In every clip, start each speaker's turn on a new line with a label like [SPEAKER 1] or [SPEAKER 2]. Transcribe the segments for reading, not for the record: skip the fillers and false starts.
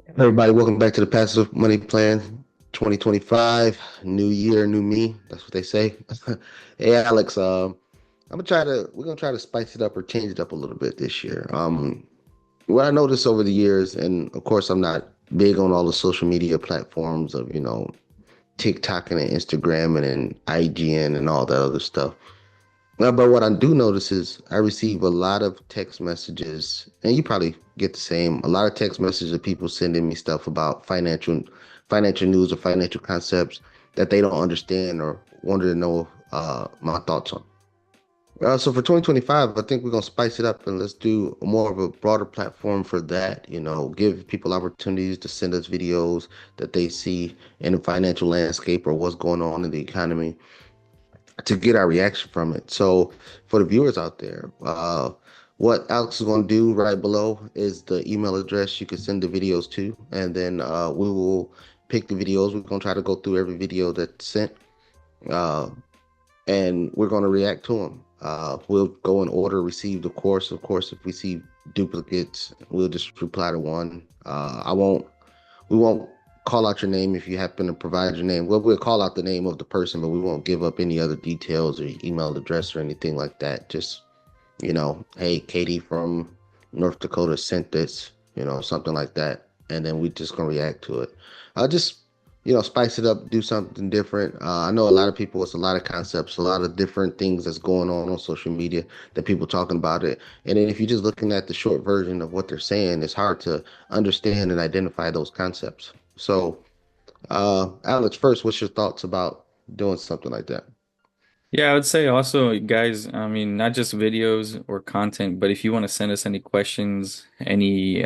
[SPEAKER 1] Everybody, welcome back to the Passive Money Plan 2025. New year, new me. That's what they say. Hey, Alex. We're gonna try to spice it up or change it up a little bit this year. What I noticed over the years, and of course, I'm not big on all the social media platforms of TikTok and Instagram and IGN and all that other stuff. But what I do notice is I receive a lot of text messages, and you probably get the same. A lot of text messages of people sending me stuff about financial news or financial concepts that they don't understand or wanted to know my thoughts on. So for 2025, I think we're gonna spice it up and let's do more of a broader platform for that. Give people opportunities to send us videos that they see in the financial landscape or what's going on in the economy to get our reaction from it. So for the viewers out there, what Alex is going to do right below is the email address you can send the videos to, and then we will pick the videos. We're going to try to go through every video that's sent, uh, and we're going to react to them. We'll go in order, receive the course. Of course, if we see duplicates, we'll just reply to one. We won't call out your name if you happen to provide your name. Well, we'll call out the name of the person, but we won't give up any other details or email address or anything like that. Just, hey, Katie from North Dakota sent this, something like that. And then we just gonna react to it. I'll just, spice it up, do something different. I know a lot of people, it's a lot of concepts, a lot of different things that's going on social media that people talking about it. And then if you're just looking at the short version of what they're saying, it's hard to understand and identify those concepts. So, Alex, first, what's your thoughts about doing something like that?
[SPEAKER 2] Yeah, I would say also, guys, I mean, not just videos or content, but if you want to send us any questions, any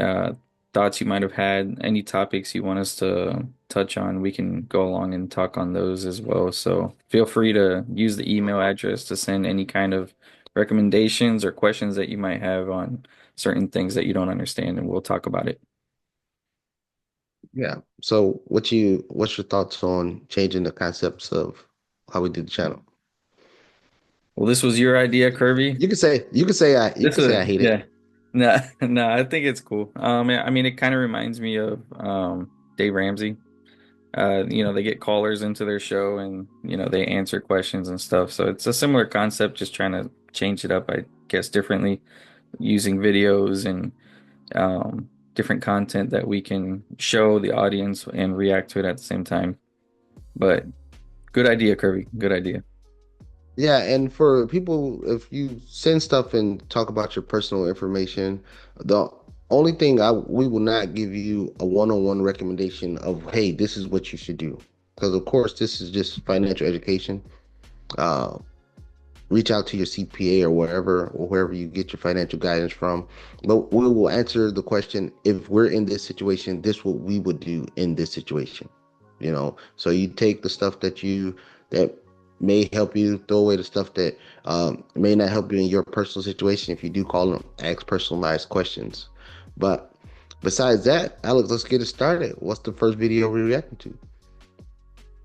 [SPEAKER 2] thoughts you might have had, any topics you want us to touch on, we can go along and talk on those as well. So feel free to use the email address to send any kind of recommendations or questions that you might have on certain things that you don't understand, and we'll talk about it.
[SPEAKER 1] Yeah. So, what's your thoughts on changing the concepts of how we did the channel?
[SPEAKER 2] Well, this was your idea, Kirby.
[SPEAKER 1] You
[SPEAKER 2] This
[SPEAKER 1] can say
[SPEAKER 2] is
[SPEAKER 1] I hate it.
[SPEAKER 2] yeah. No, no, I think it's cool. I mean, it kind of reminds me of Dave Ramsey. They get callers into their show and they answer questions and stuff. So it's a similar concept, just trying to change it up, I guess, differently using videos and different content that we can show the audience and react to it at the same time. But good idea, Kirby. Good idea.
[SPEAKER 1] Yeah, and for people, if you send stuff and talk about your personal information, the only thing I we will not give you a one-on-one recommendation of, hey, this is what you should do. Because of course, this is just financial education. Uh, Reach out to your CPA or wherever you get your financial guidance from. But we will answer the question, if we're in this situation, this what we would do in this situation. So you take the stuff that may help you, throw away the stuff that may not help you in your personal situation. If you do call them, ask personalized questions. But besides that, Alex, let's get it started. What's the first video we're reacting to?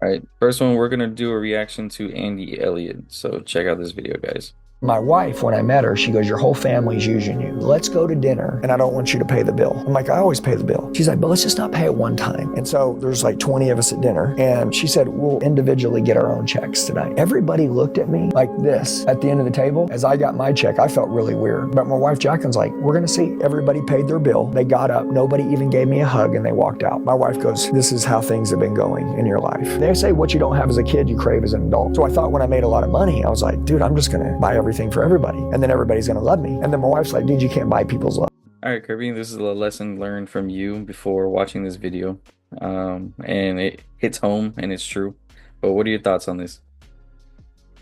[SPEAKER 2] All right, first one, we're gonna do a reaction to Andy Elliott. So check out this video, guys.
[SPEAKER 3] My wife, when I met her, she goes, your whole family's using you. Let's go to dinner, and I don't want you to pay the bill. I'm like, I always pay the bill. She's like, but let's just not pay it one time. And so there's like 20 of us at dinner, and she said, we'll individually get our own checks tonight. Everybody looked at me like this at the end of the table. As I got my check, I felt really weird. But my wife, Jacqueline's like, we're gonna see. Everybody paid their bill. They got up. Nobody even gave me a hug, and they walked out. My wife goes, this is how things have been going in your life. They say what you don't have as a kid, you crave as an adult. So I thought when I made a lot of money, I was like, dude, I'm just gonna buy everything for everybody. And then everybody's gonna love me. And then my wife's like, dude, you can't buy people's love.
[SPEAKER 2] All right, Kirby, this is a lesson learned from you before watching this video. And it hits home and it's true. But what are your thoughts on this?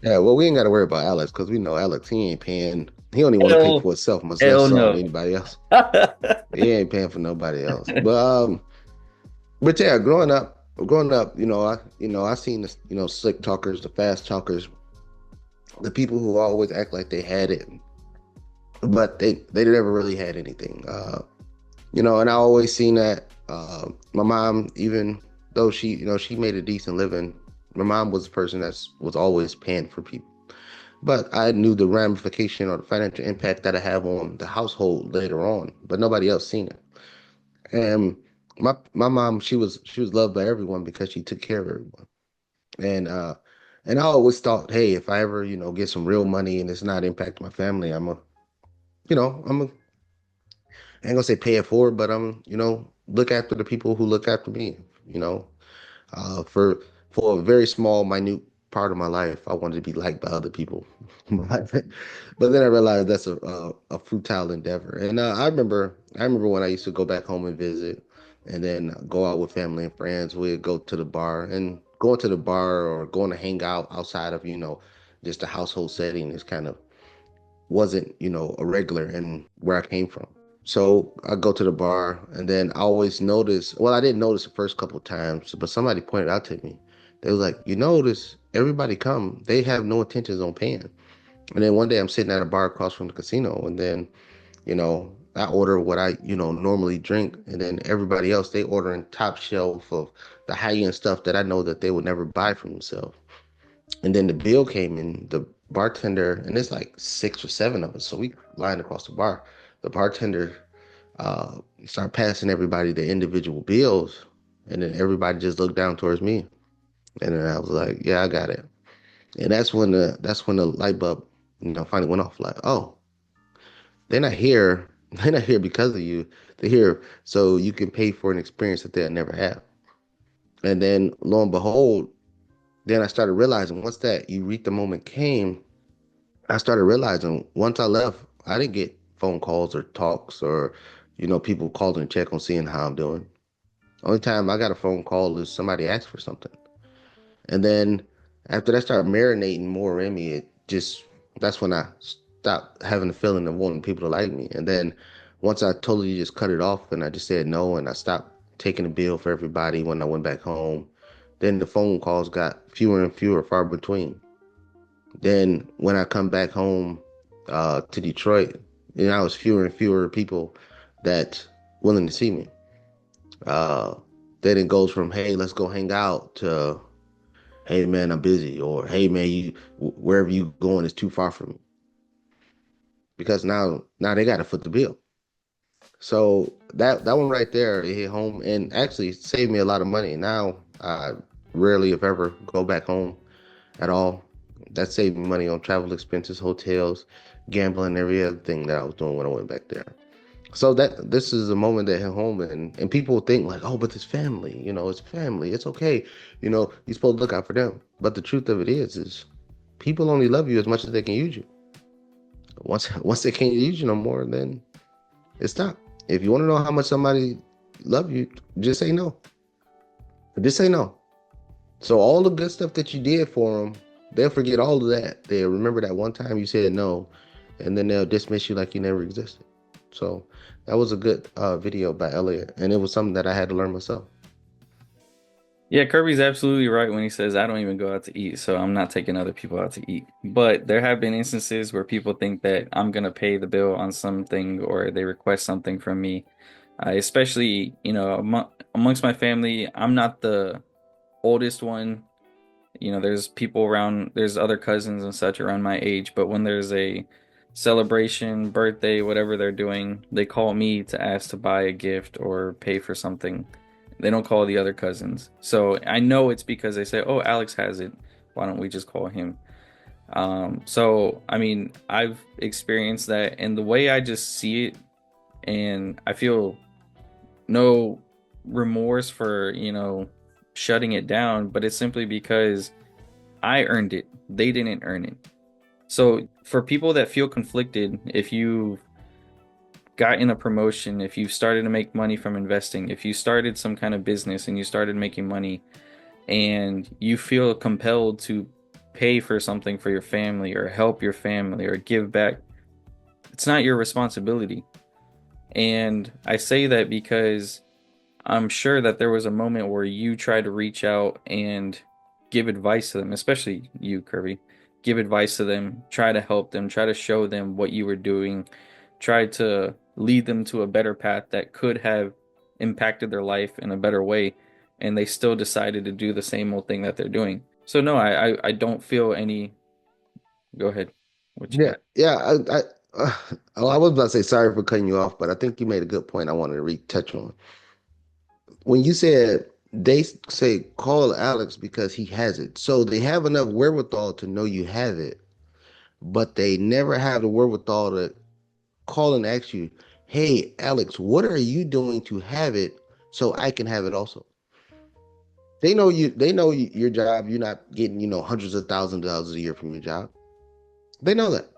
[SPEAKER 1] Yeah, well, we ain't got to worry about Alex because we know Alex, he ain't paying. He only want to pay
[SPEAKER 2] Hell,
[SPEAKER 1] for himself, much less
[SPEAKER 2] hell no.
[SPEAKER 1] anybody else. He ain't paying for nobody else. But yeah, growing up, I seen the slick talkers, the fast talkers, the people who always act like they had it, but they never really had anything. And I always seen that. My mom, even though she made a decent living, my mom was a person that was always paying for people. But I knew the ramification or the financial impact that I have on the household later on, but nobody else seen it. And My mom, she was loved by everyone because she took care of everyone. And I always thought, hey, if I ever, get some real money and it's not impacting my family, I'm a I ain't gonna say pay it forward, but look after the people who look after me, you know. For a very small, minute part of my life, I wanted to be liked by other people. But then I realized that's a futile endeavor. And I remember when I used to go back home and visit, and then go out with family and friends. We'd go to the bar, and going to the bar or going to hang out outside of just a household setting is kind of wasn't a regular in where I came from. So I go to the bar, and then I always notice. Well, I didn't notice the first couple of times, but somebody pointed out to me. They was like, "You notice everybody come, they have no intentions on paying." And then one day I'm sitting at a bar across from the casino, and then I order what I normally drink, and then everybody else they ordering top shelf of the high end stuff that I know that they would never buy for themselves. And then the bill came in, the bartender, and it's like six or seven of us, so we lined across the bar. The bartender started passing everybody their individual bills, and then everybody just looked down towards me, and then I was like, "Yeah, I got it." And that's when the light bulb, finally went off. Like, oh, they're not here. They're not here because of you. They're here so you can pay for an experience that they'll never have. And then lo and behold, then I started realizing once that eureka moment came, I started realizing once I left, I didn't get phone calls or talks or, people calling to check on seeing how I'm doing. Only time I got a phone call is somebody asked for something. And then after that started marinating more in me, that's when I stopped having the feeling of wanting people to like me. And then once I totally just cut it off and I just said no and I stopped taking the bill for everybody when I went back home, then the phone calls got fewer and fewer, far between. Then when I come back home to Detroit, I was fewer and fewer people that willing to see me. Uh, then it goes from hey, let's go hang out to hey man, I'm busy, or hey man, you wherever you going is too far from me. Because now they got to foot the bill. So that one right there, it hit home and actually saved me a lot of money. Now I rarely, if ever, go back home at all. That saved me money on travel expenses, hotels, gambling, every other thing that I was doing when I went back there. So that this is a moment that hit home, and people think like, oh, but it's family, it's family, it's okay, you're supposed to look out for them. But the truth of it is people only love you as much as they can use you. Once they can't use you no more, then it's stop. If you want to know how much somebody love you, just say no. Just say no. So all the good stuff that you did for them, they'll forget all of that. They'll remember that one time you said no, and then they'll dismiss you like you never existed. So that was a good video by Elliot, and it was something that I had to learn myself.
[SPEAKER 2] Yeah, Kirby's absolutely right when he says I don't even go out to eat, so I'm not taking other people out to eat. But there have been instances where people think that I'm gonna pay the bill on something or they request something from me. Especially, amongst my family, I'm not the oldest one. There's people around, there's other cousins and such around my age, but when there's a celebration, birthday, whatever they're doing, they call me to ask to buy a gift or pay for something. They don't call the other cousins. So I know it's because they say, "Oh, Alex has it. Why don't we just call him?" So I mean, I've experienced that, and the way I just see it, and I feel no remorse for, shutting it down, but it's simply because I earned it. They didn't earn it. So for people that feel conflicted, if you got in a promotion, if you started to make money from investing, if you started some kind of business and you started making money and you feel compelled to pay for something for your family or help your family or give back, it's not your responsibility. And I say that because I'm sure that there was a moment where you tried to reach out and give advice to them, especially you, Kirby. Give advice to them, try to help them, try to show them what you were doing, try to lead them to a better path that could have impacted their life in a better way, and they still decided to do the same old thing that they're doing. So no, I don't feel any. Go ahead. What you
[SPEAKER 1] Yeah,
[SPEAKER 2] got?
[SPEAKER 1] yeah. I was about to say sorry for cutting you off, but I think you made a good point. I wanted to retouch on. when you said they say call Alex because he has it, so they have enough wherewithal to know you have it, but they never have the wherewithal to call and ask you, "Hey, Alex, what are you doing to have it so I can have it also?" They know you. They know your job. You're not getting, hundreds of thousands of dollars a year from your job. They know that.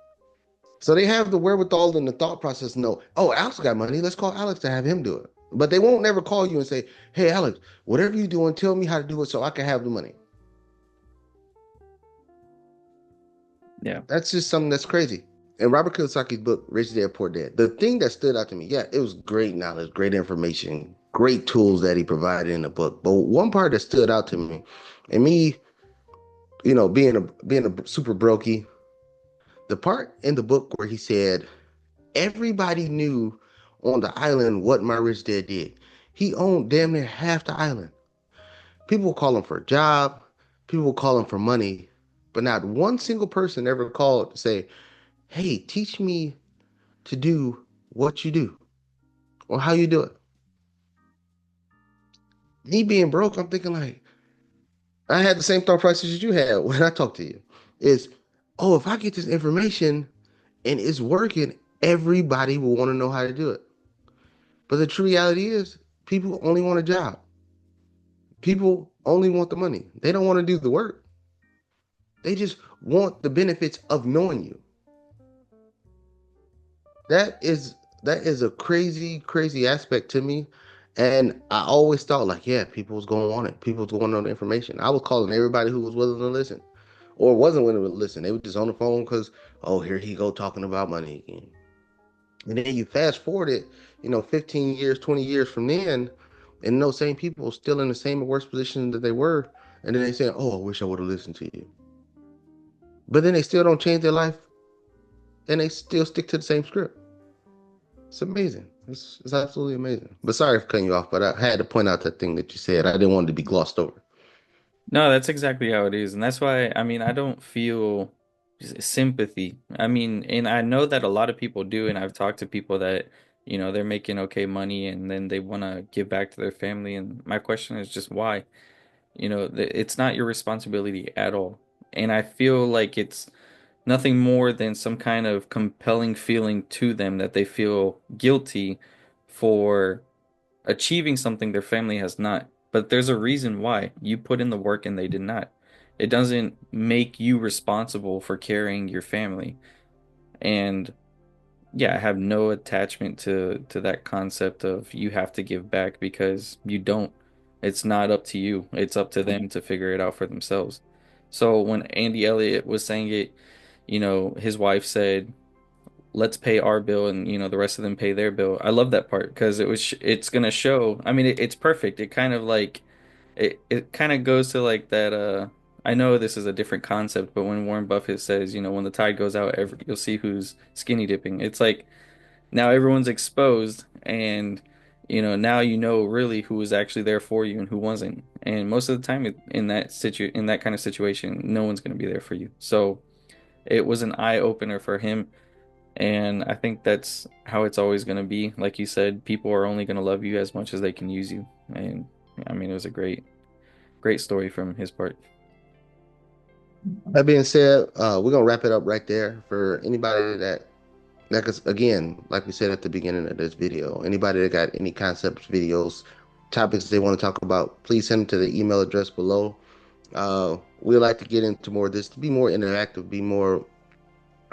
[SPEAKER 1] So they have the wherewithal and the thought process to know, oh, Alex got money. Let's call Alex to have him do it. But they won't never call you and say, hey, Alex, whatever you're doing, tell me how to do it so I can have the money.
[SPEAKER 2] Yeah.
[SPEAKER 1] That's just something that's crazy. And Robert Kiyosaki's book, Rich Dad Poor Dad, the thing that stood out to me, yeah, it was great knowledge, great information, great tools that he provided in the book. But one part that stood out to me, and me, being a super brokey, the part in the book where he said, everybody knew on the island what my rich dad did. He owned damn near half the island. People would call him for a job, people would call him for money, but not one single person ever called to say, hey, teach me to do what you do or how you do it. Me being broke, I'm thinking like, I had the same thought process as you had when I talked to you. Is, oh, if I get this information and it's working, everybody will want to know how to do it. But the true reality is, people only want a job. People only want the money. They don't want to do the work. They just want the benefits of knowing you. That is that is a crazy, crazy aspect to me. And I always thought like, yeah, people was going to want it. People was going to know the information. I was calling everybody who was willing to listen or wasn't willing to listen. They were just on the phone because, oh, here he go talking about money again. And then you fast forward it, 15 years, 20 years from then, and those same people still in the same or worse position that they were. And then they say, oh, I wish I would have listened to you. But then they still don't change their life and they still stick to the same script. It's amazing. It's absolutely amazing. But sorry for cutting you off, but I had to point out that thing that you said. I didn't want it to be glossed over.
[SPEAKER 2] No, that's exactly how it is. And that's why, I mean, I don't feel sympathy. I mean, and I know that a lot of people do, and I've talked to people that, they're making okay money and then they want to give back to their family. And my question is just why? It's not your responsibility at all. And I feel like it's nothing more than some kind of compelling feeling to them that they feel guilty for achieving something their family has not. But there's a reason why. You put in the work and they did not. It doesn't make you responsible for carrying your family. And yeah, I have no attachment to that concept of you have to give back because you don't. It's not up to you. It's up to them to figure it out for themselves. So when Andy Elliott was saying it, his wife said, let's pay our bill and the rest of them pay their bill. I love that part because it's gonna show. I mean, it's perfect. It kind of like it kind of goes to like that. I know this is a different concept, but when Warren Buffett says, when the tide goes out, you'll see who's skinny dipping. It's like now everyone's exposed, and now really who was actually there for you and who wasn't. And most of the time, in that kind of situation, no one's gonna be there for you. So it was an eye opener for him. And I think that's how it's always going to be. Like you said, people are only going to love you as much as they can use you. And I mean, it was a great, great story from his part.
[SPEAKER 1] That being said, we're gonna wrap it up right there. For anybody that is, again, like we said at the beginning of this video, anybody that got any concepts, videos, topics they want to talk about, please send them to the email address below. We like to get into more of this, to be more interactive, be more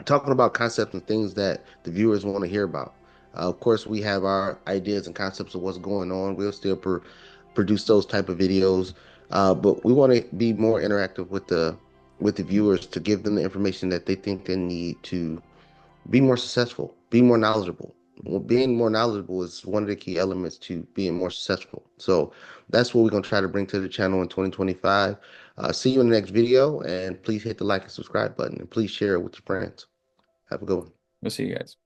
[SPEAKER 1] talking about concepts and things that the viewers want to hear about. Of course, we have our ideas and concepts of what's going on. We'll still produce those type of videos, but we want to be more interactive with the viewers to give them the information that they think they need to be more successful, be more knowledgeable. Well, being more knowledgeable is one of the key elements to being more successful. So that's what we're going to try to bring to the channel in 2025. See you in the next video, and please hit the like and subscribe button, and please share it with your friends. Have a good one.
[SPEAKER 2] We'll see you guys.